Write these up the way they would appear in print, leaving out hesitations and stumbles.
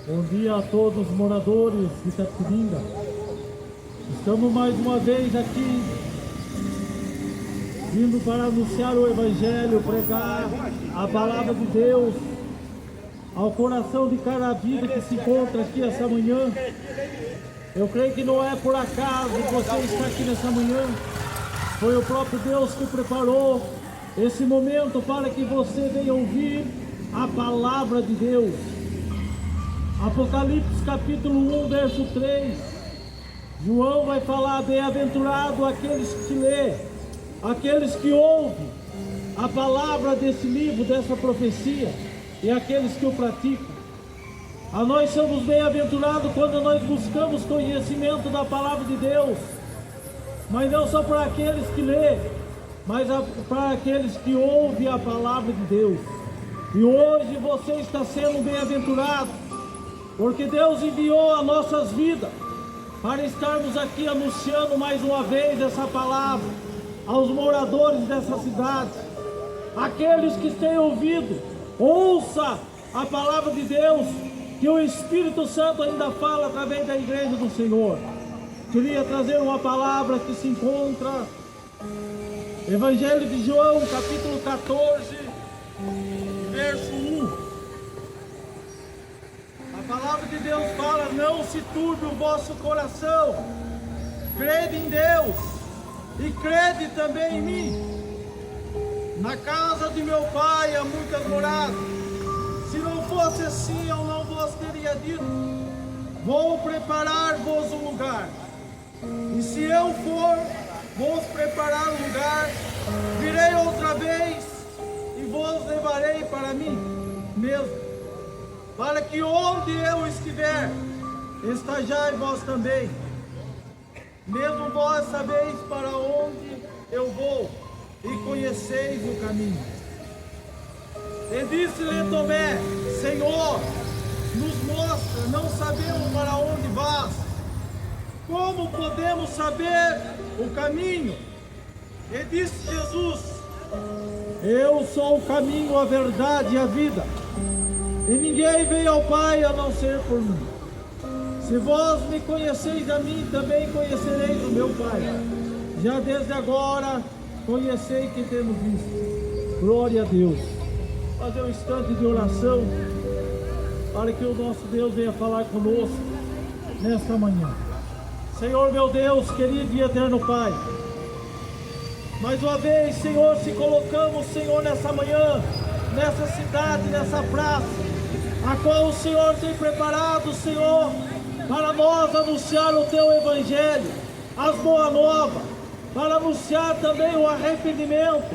Bom dia a todos os moradores de Itapetininga. Estamos mais uma vez aqui, vindo para anunciar o Evangelho, pregar a palavra de Deus ao coração de cada vida que se encontra aqui essa manhã. Eu creio que não é por acaso que você está aqui nessa manhã. Foi o próprio Deus que preparou esse momento para que você venha ouvir a palavra de Deus. Apocalipse capítulo 1, verso 3. João vai falar: bem-aventurado aqueles que lê, aqueles que ouvem a palavra desse livro, dessa profecia, e aqueles que o praticam. A nós somos bem-aventurados quando nós buscamos conhecimento da palavra de Deus, mas não só para aqueles que lê, mas para aqueles que ouvem a palavra de Deus. E hoje você está sendo bem-aventurado, porque Deus enviou as nossas vidas para estarmos aqui anunciando mais uma vez essa palavra aos moradores dessa cidade. Aqueles que têm ouvido, ouça a palavra de Deus, que o Espírito Santo ainda fala através da igreja do Senhor. Queria trazer uma palavra que se encontra Evangelho de João, capítulo 14, verso 1. A palavra de Deus fala: não se turbe o vosso coração, crede em Deus e crede também em mim. Na casa de meu pai há muitas moradas. Se não fosse assim, eu não vos teria dito: vou preparar-vos um lugar. E se eu for vos preparar um lugar, virei outra vez e vos levarei para mim mesmo, para que onde eu estiver, estejais vós também. Mesmo vós sabeis para onde eu vou e conheceis o caminho. E disse-lhe Tomé: Senhor, nos mostra, não sabemos para onde vas. Como podemos saber o caminho? E disse Jesus: eu sou o caminho, a verdade e a vida. E ninguém veio ao Pai a não ser por mim. Se vós me conheceis a mim, também conhecereis o meu Pai. Já desde agora conhecei quem temos visto. Glória a Deus. Fazer um instante de oração para que o nosso Deus venha falar conosco nesta manhã. Senhor meu Deus, querido e eterno Pai, mais uma vez, Senhor, se colocamos, Senhor, nessa manhã, nessa cidade, nessa praça, a qual o Senhor tem preparado, Senhor, para nós anunciar o Teu Evangelho, as boas novas, para anunciar também o arrependimento,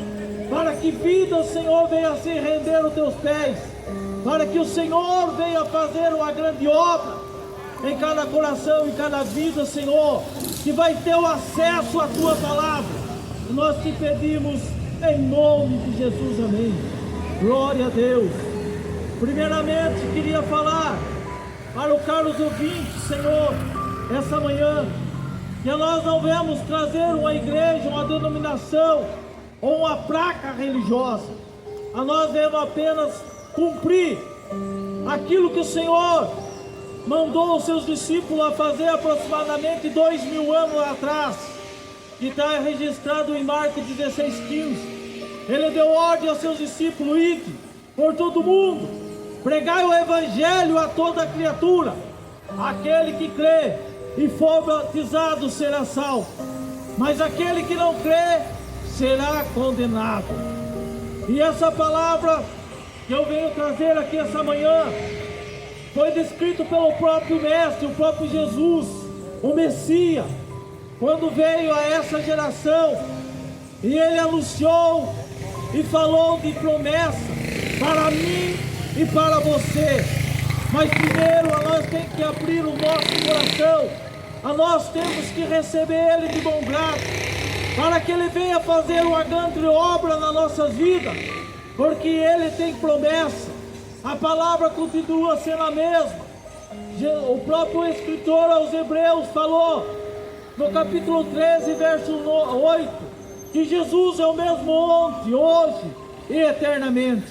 para que vida, Senhor, venha se render aos Teus pés, para que o Senhor venha fazer uma grande obra em cada coração, em cada vida, Senhor, que vai ter o acesso à Tua palavra. Nós te pedimos em nome de Jesus, amém. Glória a Deus. Primeiramente, queria falar para os caros ouvintes, Senhor, essa manhã, que nós não vamos trazer uma igreja, uma denominação ou uma placa religiosa. A nós devemos apenas cumprir aquilo que o Senhor mandou os seus discípulos a fazer aproximadamente 2000 anos atrás, que está registrado em Marcos 16:15. Ele deu ordem aos seus discípulos: ide por todo mundo, pregai o Evangelho a toda criatura. Aquele que crê e for batizado será salvo, mas aquele que não crê será condenado. E essa palavra que eu venho trazer aqui essa manhã foi descrito pelo próprio Mestre, o próprio Jesus, o Messias, quando veio a essa geração, e ele anunciou e falou de promessa para mim e para você. Mas primeiro nós temos que abrir o nosso coração, nós temos que receber ele de bom grado, para que ele venha fazer uma grande obra nas nossas vidas, porque ele tem promessa. A palavra continua sendo a mesma. O próprio escritor aos Hebreus falou no capítulo 13, verso 8, que Jesus é o mesmo ontem, hoje e eternamente.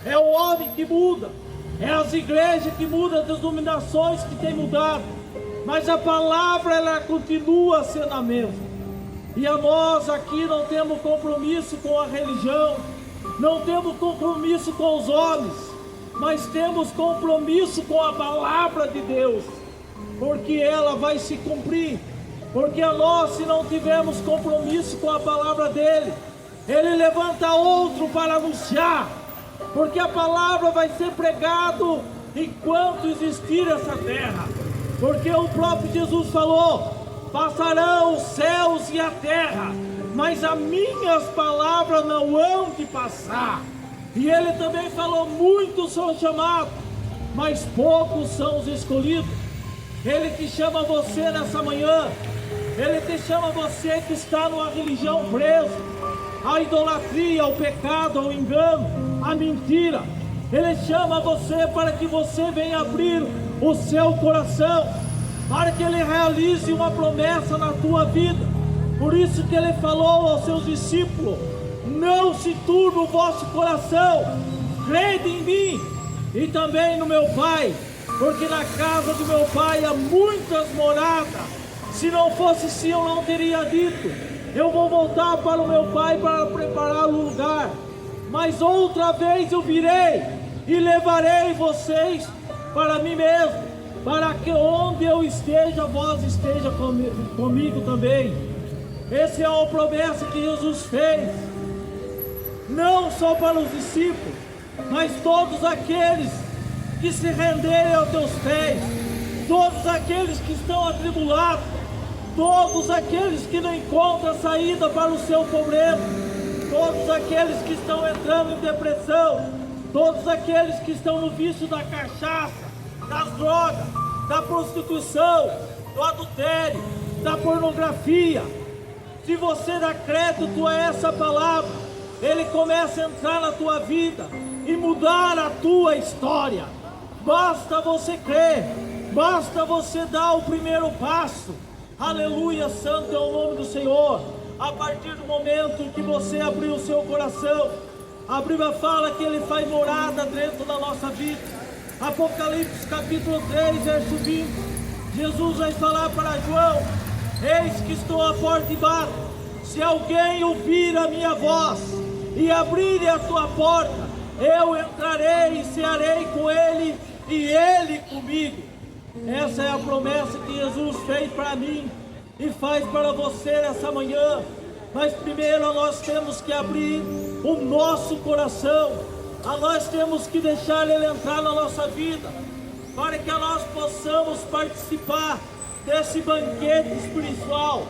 É o homem que muda, É as igrejas que mudam, as denominações que têm mudado, mas a palavra ela continua sendo a mesma. E a nós aqui não temos compromisso com a religião, não temos compromisso com os homens, mas temos compromisso com a palavra de Deus, porque ela vai se cumprir. Porque a nós, se não tivermos compromisso com a palavra dele, ele levanta outro para anunciar, porque a palavra vai ser pregada enquanto existir essa terra. Porque o próprio Jesus falou: passarão os céus e a terra, mas as minhas palavras não hão de passar. E ele também falou: muitos são chamados, mas poucos são os escolhidos. Ele te chama você nessa manhã, ele te chama você que está numa religião preso, a idolatria, ao pecado, ao engano, à mentira. Ele chama você para que você venha abrir o seu coração, para que ele realize uma promessa na tua vida. Por isso que ele falou aos seus discípulos: não se turbe o vosso coração, crede em mim e também no meu Pai, porque na casa do meu Pai há muitas moradas. Se não fosse assim, eu não teria dito: eu vou voltar para o meu Pai para preparar o lugar. Mas outra vez eu virei e levarei vocês para mim mesmo, para que onde eu esteja, vós esteja comigo também. Essa é uma promessa que Jesus fez, não só para os discípulos, mas todos aqueles que se renderem aos teus pés, todos aqueles que estão atribulados, todos aqueles que não encontram saída para o seu problema, todos aqueles que estão entrando em depressão, todos aqueles que estão no vício da cachaça, das drogas, da prostituição, do adultério, da pornografia. Se você dá crédito a essa palavra, ele começa a entrar na tua vida e mudar a tua história. Basta você crer, basta você dar o primeiro passo. Aleluia, santo é o nome do Senhor. A partir do momento que você abrir o seu coração, a Bíblia fala que ele faz morada dentro da nossa vida. Apocalipse capítulo 3, verso 20. Jesus vai falar para João: eis que estou à porta e bato. Se alguém ouvir a minha voz e abrir a tua porta, eu entrarei e cearei com ele e ele comigo. Essa é a promessa que Jesus fez para mim e faz para você nessa manhã. Mas primeiro nós temos que abrir o nosso coração, nós temos que deixar ele entrar na nossa vida, para que nós possamos participar desse banquete espiritual.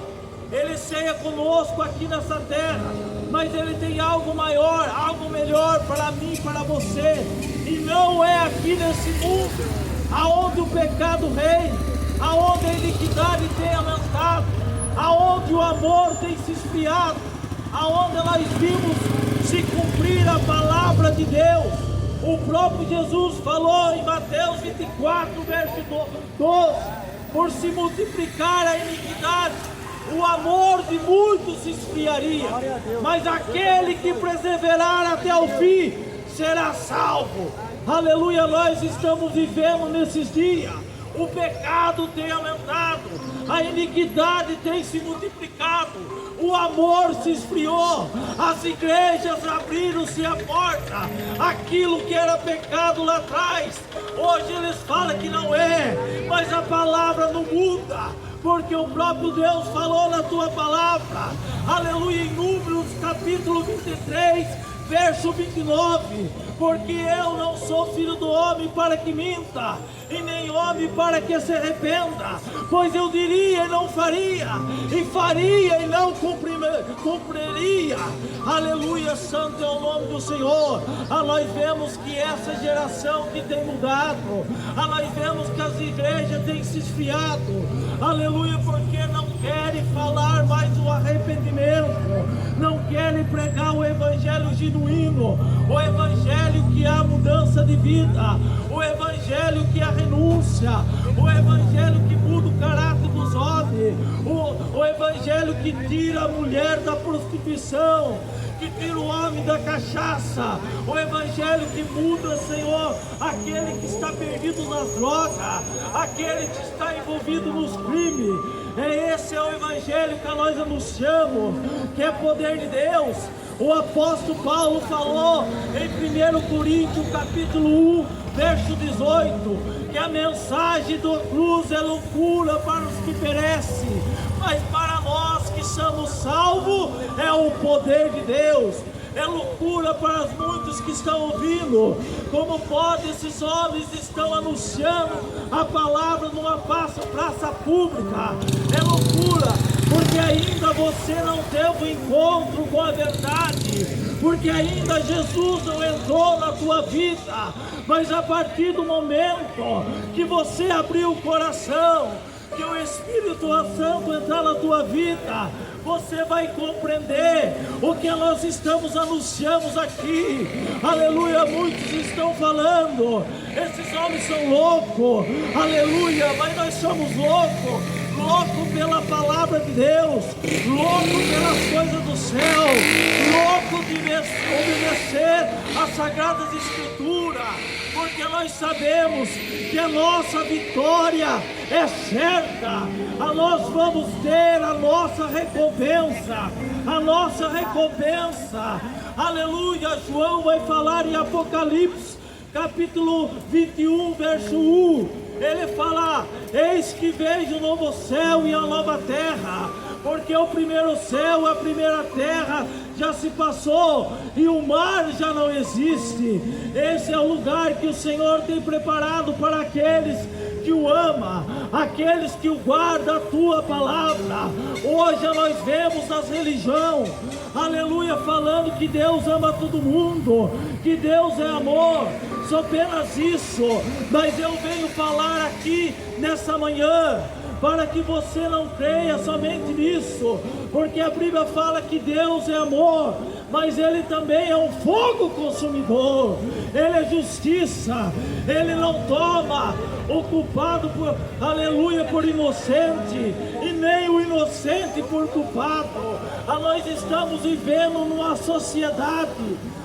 Ele ceia conosco aqui nessa terra, mas ele tem algo maior, algo melhor para mim e para você. E não é aqui nesse mundo aonde o pecado reina, aonde a iniquidade tem aumentado, aonde o amor tem se esfriado, aonde nós vimos se cumprir a palavra de Deus. O próprio Jesus falou em Mateus 24, verso 12: por se multiplicar a iniquidade, o amor de muitos se esfriaria, mas aquele que perseverar até o fim será salvo. Aleluia, nós estamos vivendo nesses dias. O pecado tem aumentado, a iniquidade tem se multiplicado, o amor se esfriou, as igrejas abriram-se a porta. Aquilo que era pecado lá atrás, hoje eles falam que não é, mas a palavra não muda, porque o próprio Deus falou na tua palavra. Aleluia, em Números capítulo 23, verso 29: porque eu não sou filho do homem para que minta, e nem homem para que se arrependa. Pois eu diria e não faria, e faria e não cumpriria. Aleluia, santo é o nome do Senhor. Nós vemos que essa geração que tem mudado, nós vemos que as igrejas têm se esfriado. Aleluia, porque não querem falar mais do arrependimento, não querem pregar o evangelho genuíno, o evangelho que há mudança de vida, o evangelho que há renúncia, o evangelho que muda o caráter dos homens, o evangelho que tira a mulher da prostituição, que tira o homem da cachaça, o evangelho que muda, Senhor, aquele que está perdido nas drogas, aquele que está envolvido nos crimes. Esse é o evangelho que nós anunciamos, que é poder de Deus. O apóstolo Paulo falou em 1 Coríntios capítulo 1, verso 18, que a mensagem da cruz é loucura para os que perecem, mas para nós que somos salvos é o poder de Deus. É loucura para os muitos que estão ouvindo. Como pode esses homens estão anunciando a palavra numa praça pública? É loucura, porque ainda você não teve o encontro com a verdade, porque ainda Jesus não entrou na tua vida. Mas a partir do momento que você abriu o coração, que o Espírito Santo entrar na tua vida, você vai compreender o que nós estamos anunciando aqui. Aleluia, muitos estão falando, esses homens são loucos, aleluia, mas nós somos loucos pela palavra de Deus, louco pelas coisas do céu, louco de obedecer às Sagradas Escrituras, porque nós sabemos que a nossa vitória é certa, nós vamos ter a nossa recompensa, aleluia. João vai falar em Apocalipse, capítulo 21, verso 1, ele fala: eis que vejo um novo céu e a nova terra, porque o primeiro céu, a primeira terra já se passou e o mar já não existe. Esse é o lugar que o Senhor tem preparado para aqueles que o ama, aqueles que o guardam a tua palavra. Hoje nós vemos nas religiões, aleluia, falando que Deus ama todo mundo, que Deus é amor, só apenas isso. Mas eu venho falar aqui nessa manhã para que você não creia somente nisso, porque a Bíblia fala que Deus é amor, mas Ele também é um fogo consumidor, Ele é justiça, Ele não toma o culpado por, aleluia, por inocente, e nem o inocente por culpado. Nós estamos vivendo numa sociedade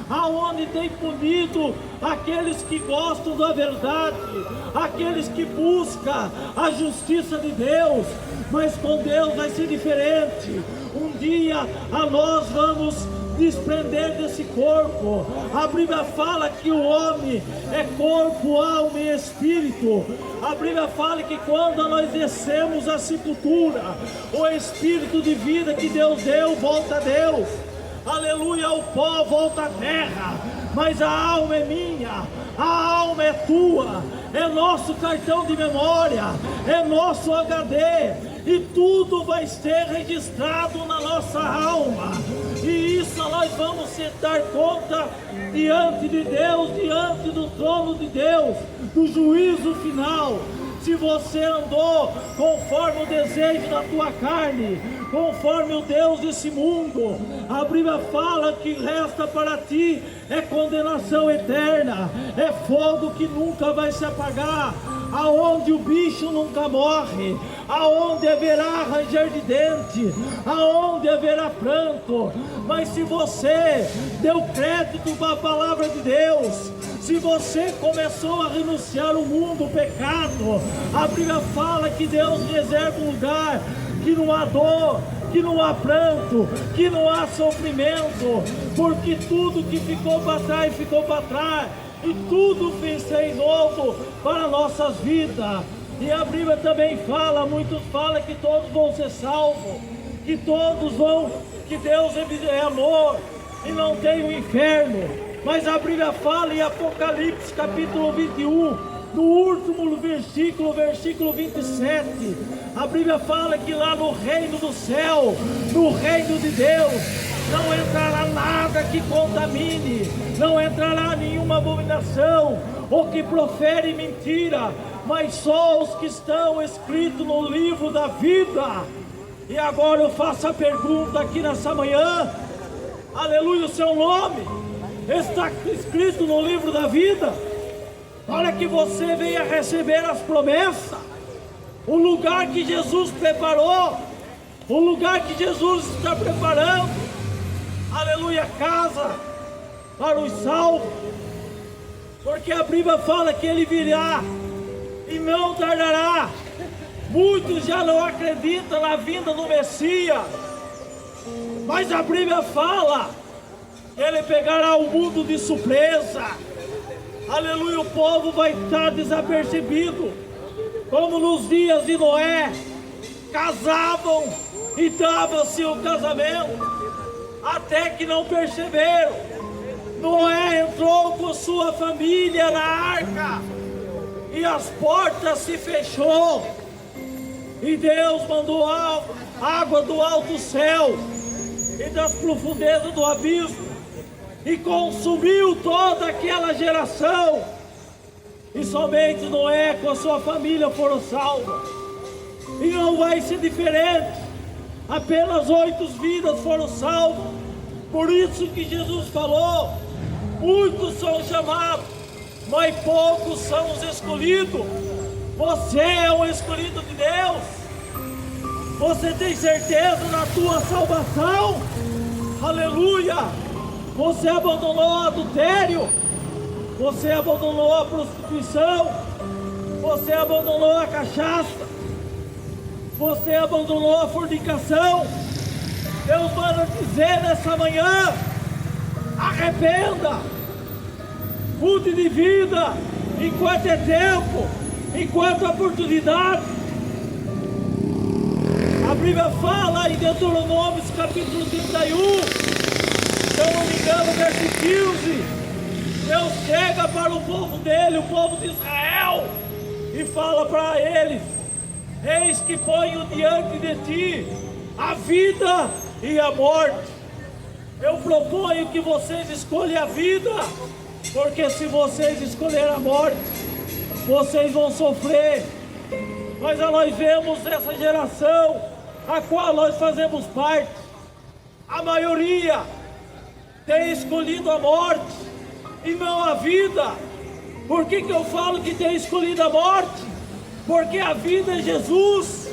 aonde tem punido aqueles que gostam da verdade, aqueles que buscam a justiça de Deus, mas com Deus vai ser diferente. Um dia nós vamos desprender desse corpo. A Bíblia fala que o homem é corpo, alma e espírito. A Bíblia fala que quando nós descemos a sepultura, o espírito de vida que Deus deu volta a Deus. Aleluia, o pó volta à terra, mas a alma é minha, a alma é tua, é nosso cartão de memória, é nosso HD, e tudo vai ser registrado na nossa alma, e isso nós vamos se dar conta diante de Deus, diante do trono de Deus, do juízo final. Se você andou conforme o desejo da tua carne, conforme o Deus desse mundo, a Bíblia fala que resta para ti é condenação eterna, é fogo que nunca vai se apagar, aonde o bicho nunca morre, aonde haverá ranger de dente, aonde haverá pranto. Mas se você deu crédito para a palavra de Deus, se você começou a renunciar ao mundo, o pecado, a Bíblia fala que Deus reserva um lugar que não há dor, que não há pranto, que não há sofrimento, porque tudo que ficou para trás, ficou para trás, e tudo fez ser novo para nossas vidas. E a Bíblia também fala, muitos falam que todos vão ser salvos, que todos vão, que Deus é amor e não tem o inferno. Mas a Bíblia fala em Apocalipse capítulo 21, no último versículo, versículo 27, a Bíblia fala que lá no reino do céu, no reino de Deus, não entrará nada que contamine, não entrará nenhuma abominação, ou que profere mentira, mas só os que estão escritos no livro da vida. E agora eu faço a pergunta aqui nessa manhã, aleluia, o seu nome está escrito no livro da vida, para que você venha receber as promessas, o lugar que Jesus preparou, o lugar que Jesus está preparando, aleluia, casa para os salvos, porque a Bíblia fala que Ele virá e não tardará. Muitos já não acreditam na vinda do Messias, mas a Bíblia fala que Ele pegará o mundo de surpresa. Aleluia, o povo vai estar desapercebido, como nos dias de Noé, casavam e davam-se o casamento, até que não perceberam. Noé entrou com sua família na arca, e as portas se fechou, e Deus mandou água do alto céu, e das profundezas do abismo, e consumiu toda aquela geração, e somente Noé com a sua família foram salvos. E não vai ser diferente, apenas 8 vidas foram salvas. Por isso que Jesus falou, muitos são chamados, mas poucos são os escolhidos. Você é um escolhido de Deus. Você tem certeza da tua salvação? Aleluia! Você abandonou o adultério, você abandonou a prostituição, você abandonou a cachaça, você abandonou a fornicação. Deus manda dizer nessa manhã: arrependa, mude de vida, enquanto é tempo, enquanto é oportunidade. A Bíblia fala em Deuteronômio capítulo 31, se eu não me engano, verso 15, Deus chega para o povo dele, o povo de Israel, e fala para eles: eis que ponho diante de ti a vida e a morte. Eu proponho que vocês escolham a vida, porque se vocês escolherem a morte, vocês vão sofrer. Mas nós vemos essa geração a qual nós fazemos parte, a maioria tem escolhido a morte e não a vida. Por que eu falo que tem escolhido a morte? Porque a vida é Jesus.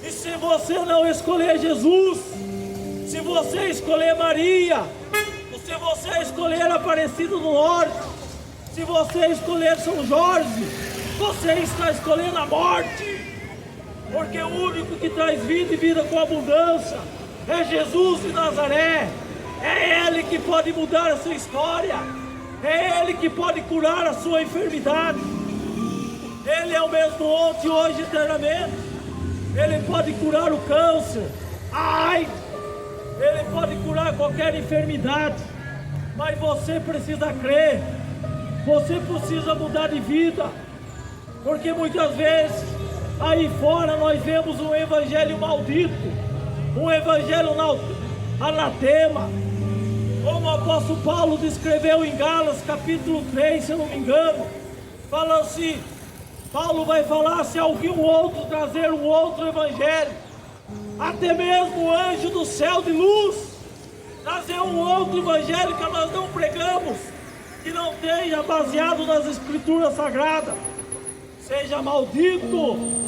E se você não escolher Jesus, se você escolher Maria, se você escolher Aparecida do Norte, se você escolher São Jorge, você está escolhendo a morte. Porque o único que traz vida e vida com abundância é Jesus de Nazaré. É Ele que pode mudar a sua história, é Ele que pode curar a sua enfermidade. Ele é o mesmo ontem, hoje e eternamente. Ele pode curar o câncer, a AIDS, Ele pode curar qualquer enfermidade. Mas você precisa crer, você precisa mudar de vida. Porque muitas vezes aí fora nós vemos um evangelho maldito, um evangelho anatema, como o apóstolo Paulo descreveu em Gálatas capítulo 3, se eu não me engano, falando assim: Paulo vai falar, se algum outro trazer um outro evangelho, até mesmo o anjo do céu de luz trazer um outro evangelho que nós não pregamos, que não esteja baseado nas escrituras sagradas, seja maldito.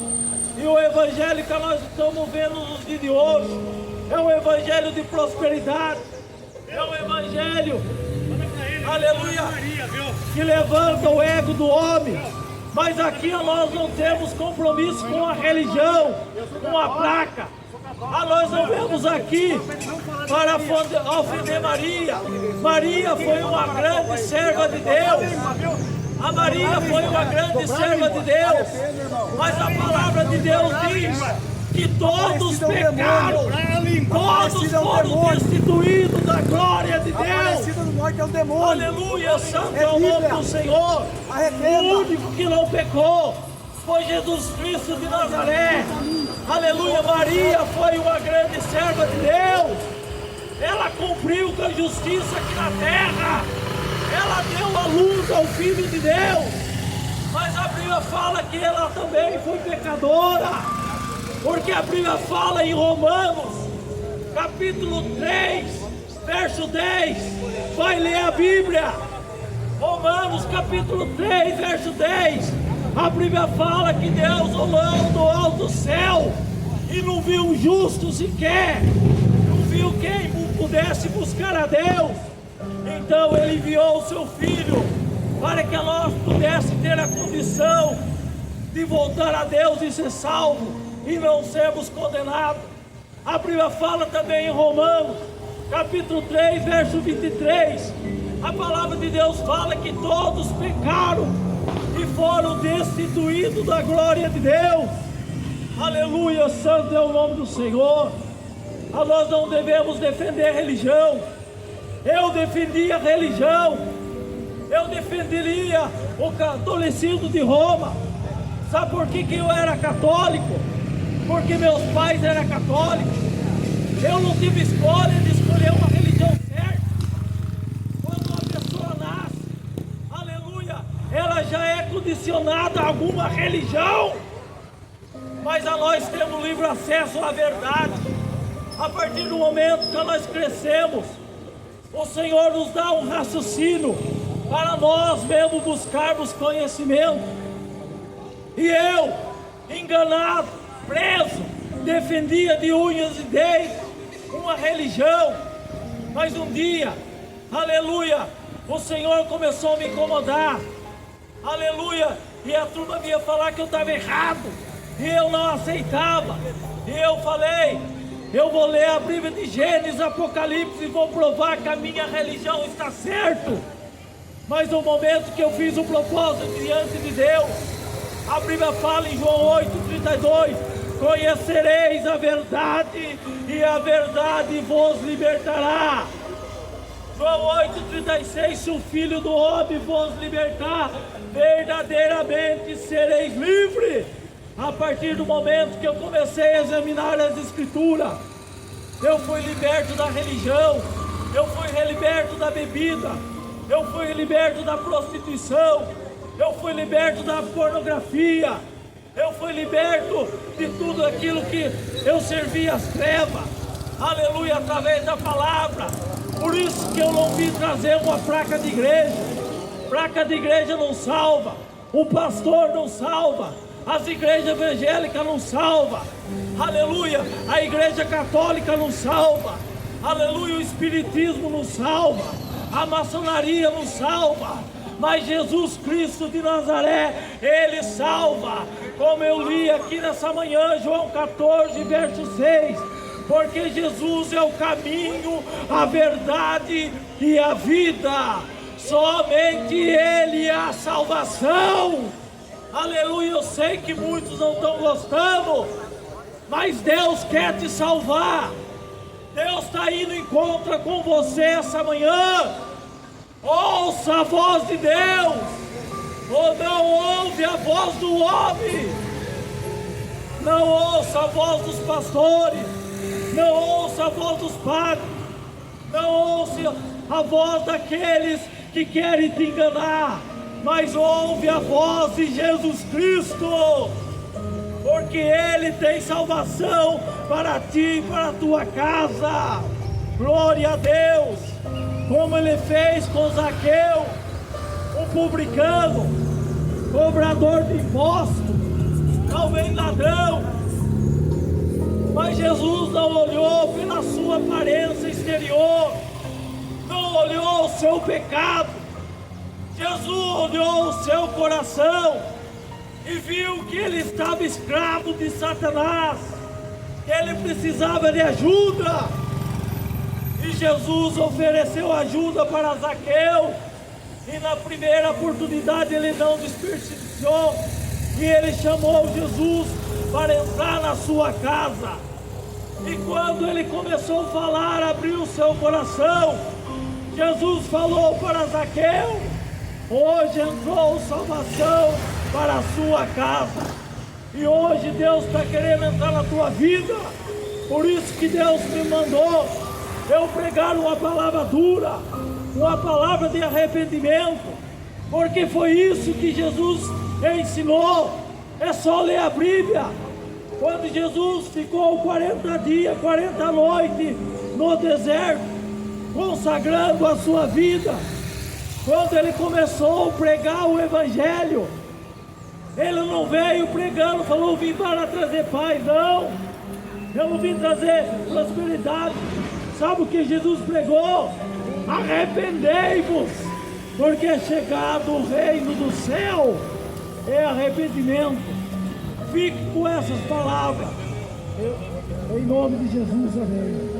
E o evangelho que nós estamos vendo nos dias de hoje é um evangelho de prosperidade, é um evangelho, aleluia, que levanta o ego do homem. Mas aqui nós não temos compromisso com a religião, com a placa. Nós não vemos aqui para ofender Maria. Maria foi uma grande serva de Deus. A Maria foi uma grande serva de Deus. Mas a palavra de Deus diz que todos pecaram, todos foram destituídos da glória de Deus. Aleluia, santo é o nome do Senhor. O único que não pecou foi Jesus Cristo de Nazaré. Aleluia, Maria foi uma grande serva de Deus. Ela cumpriu com a justiça aqui na terra. Ela deu a luz ao Filho de Deus. Mas a Bíblia fala que ela também foi pecadora. Porque a Bíblia fala em Romanos, capítulo 3, verso 10. Vai ler a Bíblia. Romanos, capítulo 3, verso 10. A Bíblia fala que Deus olhou do alto céu e não viu um justo sequer. Não viu quem? pudesse buscar a Deus. Então Ele enviou o seu Filho para que nós pudéssemos ter a condição de voltar a Deus e ser salvo e não sermos condenados. A Bíblia fala também em Romanos, capítulo 3, verso 23. A palavra de Deus fala que todos pecaram e foram destituídos da glória de Deus. Aleluia, santo é o nome do Senhor. Nós não devemos defender a religião. Eu defendia a religião. Eu defenderia o catolicismo de Roma. Sabe por que eu era católico? Porque meus pais eram católicos. Eu não tive escolha de escolher uma religião certa. Quando uma pessoa nasce, aleluia, ela já é condicionada a alguma religião. Mas nós temos livre acesso à verdade. A partir do momento que nós crescemos, o Senhor nos dá um raciocínio para nós mesmos buscarmos conhecimento. E eu, enganado, preso, defendia de unhas e dentes uma religião. Mas um dia, aleluia, o Senhor começou a me incomodar, aleluia, e a turma vinha falar que eu estava errado, e eu não aceitava. E eu falei, eu vou ler a Bíblia de Gênesis, Apocalipse e vou provar que a minha religião está certo. Mas no momento que eu fiz o propósito diante de Deus, a Bíblia fala em João 8,32: conhecereis a verdade e a verdade vos libertará. João 8,36: se o Filho do Homem vos libertar, verdadeiramente sereis livres. A partir do momento que eu comecei a examinar as Escrituras, eu fui liberto da religião, eu fui liberto da bebida, eu fui liberto da prostituição, eu fui liberto da pornografia, eu fui liberto de tudo aquilo que eu servia às trevas, aleluia, através da palavra. Por isso que eu não vim trazer uma placa de igreja não salva, o pastor não salva, as igrejas evangélicas não salvam, aleluia, a igreja católica não salva, aleluia, o espiritismo não salva, a maçonaria não salva, mas Jesus Cristo de Nazaré, Ele salva. Como eu li aqui nessa manhã, João 14, verso 6, porque Jesus é o caminho, a verdade e a vida, somente Ele é a salvação. Aleluia, eu sei que muitos não estão gostando, mas Deus quer te salvar. Deus está indo em encontro com você essa manhã. Ouça a voz de Deus, ou não ouve a voz do homem. Não ouça a voz dos pastores, não ouça a voz dos padres, não ouça a voz daqueles que querem te enganar, mas ouve a voz de Jesus Cristo, porque Ele tem salvação para ti e para a tua casa. Glória a Deus, como Ele fez com Zaqueu, um publicano, cobrador de impostos, talvez ladrão, mas Jesus não olhou pela sua aparência exterior, não olhou o seu pecado. Jesus olhou o seu coração e viu que ele estava escravo de Satanás, que ele precisava de ajuda, e Jesus ofereceu ajuda para Zaqueu, e na primeira oportunidade ele não desperdiciou, e ele chamou Jesus para entrar na sua casa. E quando ele começou a falar, abriu o seu coração, Jesus falou para Zaqueu: hoje entrou salvação para a sua casa. E hoje Deus está querendo entrar na tua vida. Por isso que Deus me mandou eu pregar uma palavra dura, uma palavra de arrependimento, porque foi isso que Jesus ensinou. É só ler a Bíblia. Quando Jesus ficou 40 dias, 40 noites no deserto, consagrando a sua vida, quando ele começou a pregar o Evangelho, ele não veio pregando, falou: vim para trazer paz. Não, eu não vim trazer prosperidade. Sabe o que Jesus pregou? Arrependei-vos, porque é chegado o reino do céu. É arrependimento. Fique com essas palavras. Em nome de Jesus, amém.